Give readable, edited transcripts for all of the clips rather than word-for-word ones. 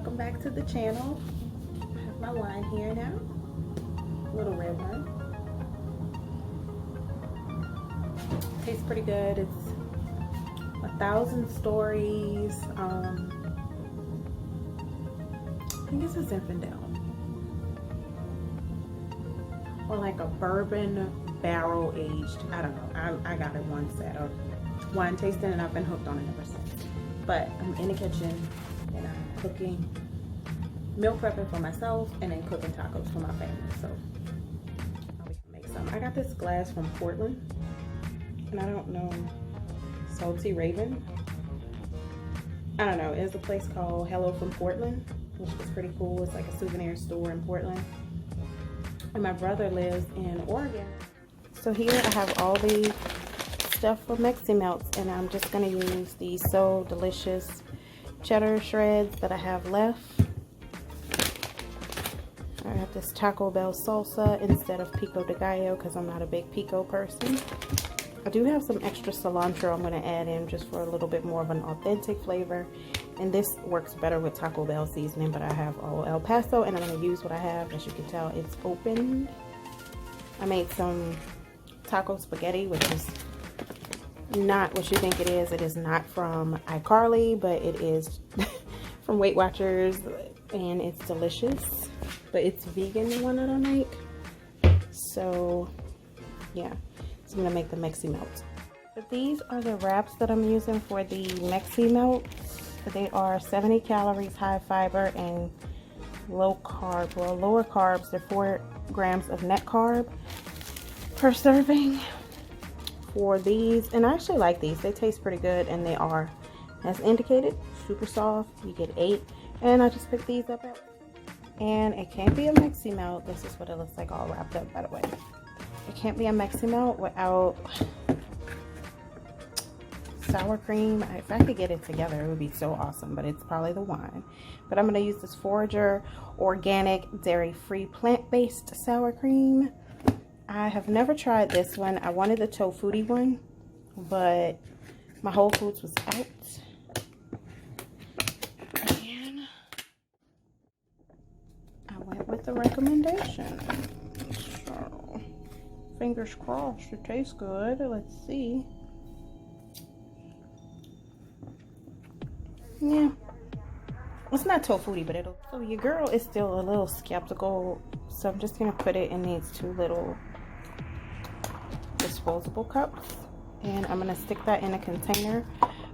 welcome back to the channel. I have my wine here now, little red one. Tastes pretty good. It's 1,000 Stories. I think this is Zinfandel, or like a bourbon barrel aged. I don't know. I got it one set of wine tasting and I've been hooked on it ever since. But I'm in the kitchen and I'm cooking, meal prepping for myself and then cooking tacos for my family. So we can make some. I got this glass from Portland and I don't know, Salty Raven. I don't know. It's a place called Hello from Portland, which is pretty cool. It's like a souvenir store in Portland. And my brother lives in Oregon. So here I have all the stuff for Mexi Melts, and I'm just going to use these So Delicious cheddar shreds that I have left. I have this Taco Bell salsa instead of pico de gallo because I'm not a big pico person. I do have some extra cilantro I'm going to add in just for a little bit more of an authentic flavor, and this works better with Taco Bell seasoning, but I have all El Paso and I'm going to use what I have. As you can tell, it's opened. I made some taco spaghetti, which is not what you think it is. It is not from iCarly, but it is from Weight Watchers, and it's delicious. But it's vegan one that I make. So yeah, so I'm gonna make the Mexi Melts. But these are the wraps that I'm using for the Mexi Melts. They are 70 calories, high fiber, and low carb. Well, lower carbs. They're 4 grams of net carb per serving for these, and I actually like these. They taste pretty good, and they are, as indicated, super soft. You get 8, and I just picked these up at, and it can't be a Mexi Melt. This is what it looks like all wrapped up, by the way. It can't be a Mexi Melt without sour cream. If I could get it together, it would be so awesome, but it's probably the wine. But I'm going to use this Forager organic, dairy-free, plant-based sour cream. I have never tried this one. I wanted the tofutti one, but my Whole Foods was out. And I went with the recommendation. So, fingers crossed it tastes good. Let's see. Yeah. It's not tofutti, but it'll... So your girl is still a little skeptical, so I'm just going to put it in these 2 little disposable cups, and I'm going to stick that in a container.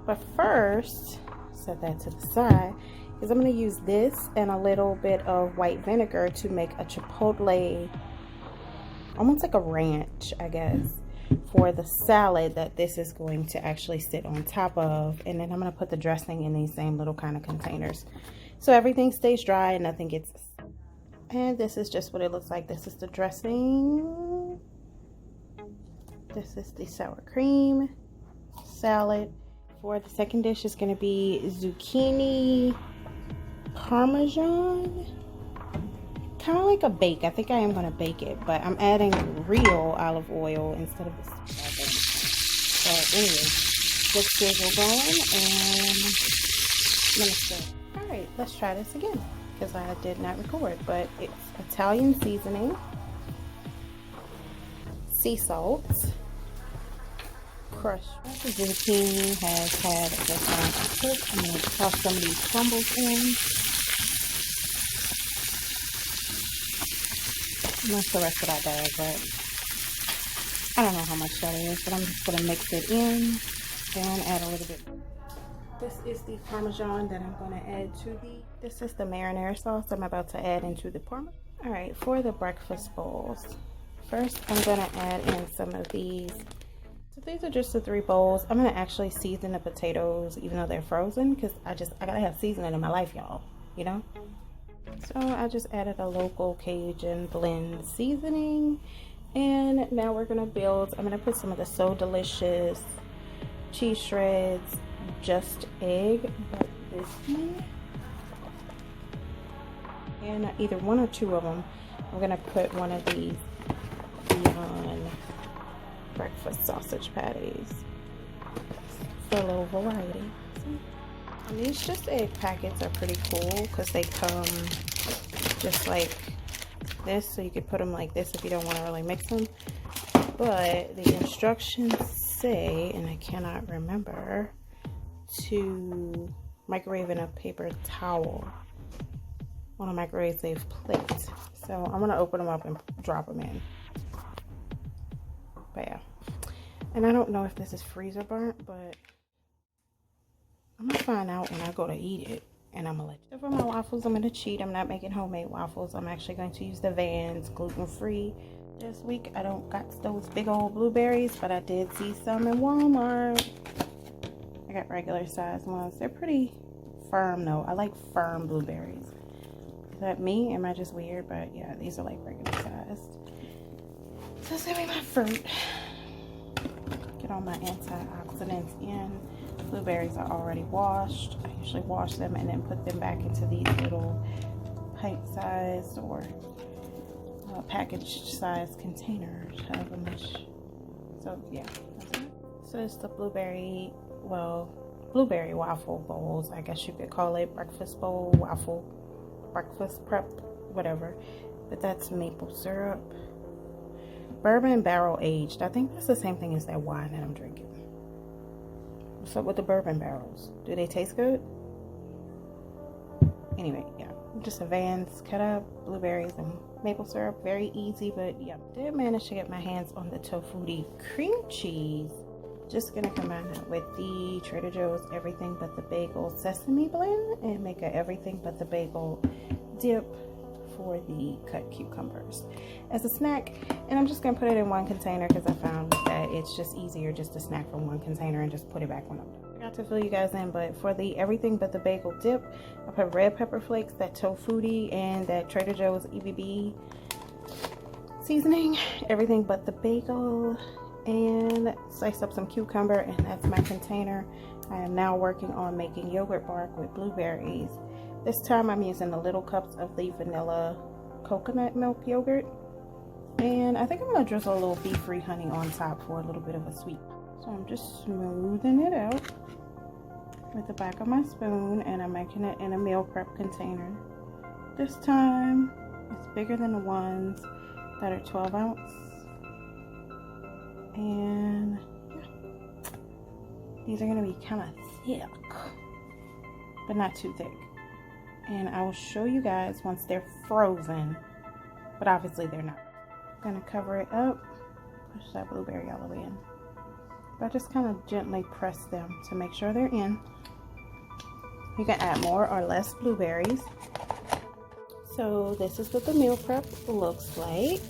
But first, set that to the side, because I'm going to use this and a little bit of white vinegar to make a chipotle, almost like a ranch, I guess, for the salad that this is going to actually sit on top of. And then I'm going to put the dressing in these same little kind of containers, so everything stays dry and nothing gets... And this is just what it looks like. This is the dressing. This is the sour cream salad. For the second dish is going to be zucchini parmesan. Kind of like a bake. I think I am going to bake it, but I'm adding real olive oil instead of this. So anyway, let's sizzle going, and I'm going to stir. Alright, let's try this again, because I did not record, but it's Italian seasoning, sea salt, crushed. The zucchini has had a good time to cook. I'm going to toss some of these crumbles in. Not the rest of that bag, but I don't know how much that is, but I'm just going to mix it in and add a little bit. This is the Parmesan that I'm going to add to the... This is the marinara sauce I'm about to add into the Parmesan. Alright, for the breakfast bowls, first I'm going to add in some of these. So these are just the 3 bowls. I'm going to actually season the potatoes even though they're frozen, because I gotta have seasoning in my life, y'all, you know? So I just added a local Cajun blend seasoning, and now we're going to build. I'm going to put some of the So Delicious cheese shreds, just egg, but this one, and either 1 or 2 of them. I'm going to put one of these Beyond breakfast sausage patties for a little variety. And these Just Egg packets are pretty cool because they come just like this, so you could put them like this if you don't want to really mix them. But the instructions say, and I cannot remember, to microwave in a paper towel on a microwave safe plate. So I'm gonna open them up and drop them in. But yeah, and I don't know if this is freezer burnt, but I'm gonna find out when I go to eat it, and I'm gonna let you. So for my waffles, I'm gonna cheat. I'm not making homemade waffles. I'm actually going to use the Vans gluten-free this week. I don't got those big old blueberries, but I did see some in Walmart. I got regular size ones. They're pretty firm though. I like firm blueberries. Is that me? Am I just weird? But yeah, these are like regular sized. So it's gonna be my fruit. Get all my antioxidants in. Blueberries are already washed. I usually wash them and then put them back into these little pint-sized or package-sized containers, however much. So yeah. So it's the blueberry waffle bowls, I guess you could call it. Breakfast bowl, waffle, breakfast prep, whatever. But that's maple syrup. Bourbon barrel aged. I think that's the same thing as that wine that I'm drinking. What's up with the bourbon barrels? Do they taste good? Anyway, yeah. Just a Vans cut up, blueberries and maple syrup. Very easy, but yeah. Did manage to get my hands on the Tofutti cream cheese. Just gonna combine that with the Trader Joe's Everything But the Bagel Sesame Blend and make a Everything But the Bagel dip for the cut cucumbers as a snack. And I'm just gonna put it in one container because I found that it's just easier just to snack from one container and just put it back when I'm done. I forgot to fill you guys in, but for the Everything But the Bagel dip, I put red pepper flakes, that Tofutti, and that Trader Joe's EBB seasoning, Everything But the Bagel, and slice up some cucumber, and that's my container. I am now working on making yogurt bark with blueberries. This time I'm using the little cups of the vanilla coconut milk yogurt. And I think I'm going to drizzle a little bee-free honey on top for a little bit of a sweet. So I'm just smoothing it out with the back of my spoon, and I'm making it in a meal prep container. This time it's bigger than the ones that are 12 ounce. And yeah, these are going to be kind of thick, but not too thick. And I will show you guys once they're frozen, but obviously they're not. I'm gonna cover it up, push that blueberry all the way in, but just kind of gently press them to make sure they're in. You can add more or less blueberries. So this is what the meal prep looks like.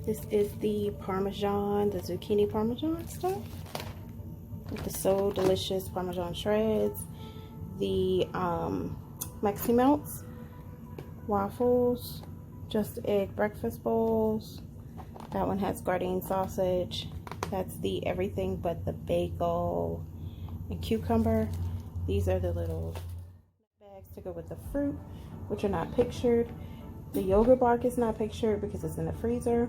This is the Parmesan, the zucchini Parmesan stuff with the So Delicious Parmesan shreds, the Mexi Melts, waffles, Just Egg breakfast bowls. That one has Gardein sausage. That's the Everything But the Bagel and cucumber. These are the little bags to go with the fruit, which are not pictured. The yogurt bark is not pictured because it's in the freezer.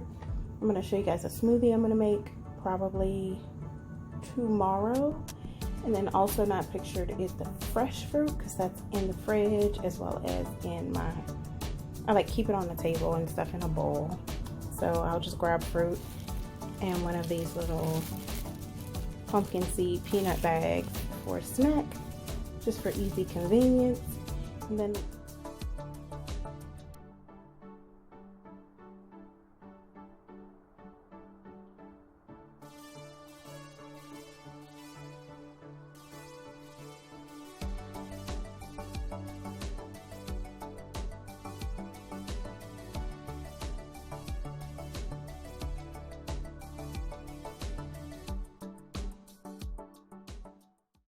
I'm going to show you guys a smoothie I'm going to make probably tomorrow. And then also not pictured is the fresh fruit because that's in the fridge, as well as in my, I like keep it on the table and stuff in a bowl. So I'll just grab fruit and one of these little pumpkin seed peanut bags for a snack, just for easy convenience. And then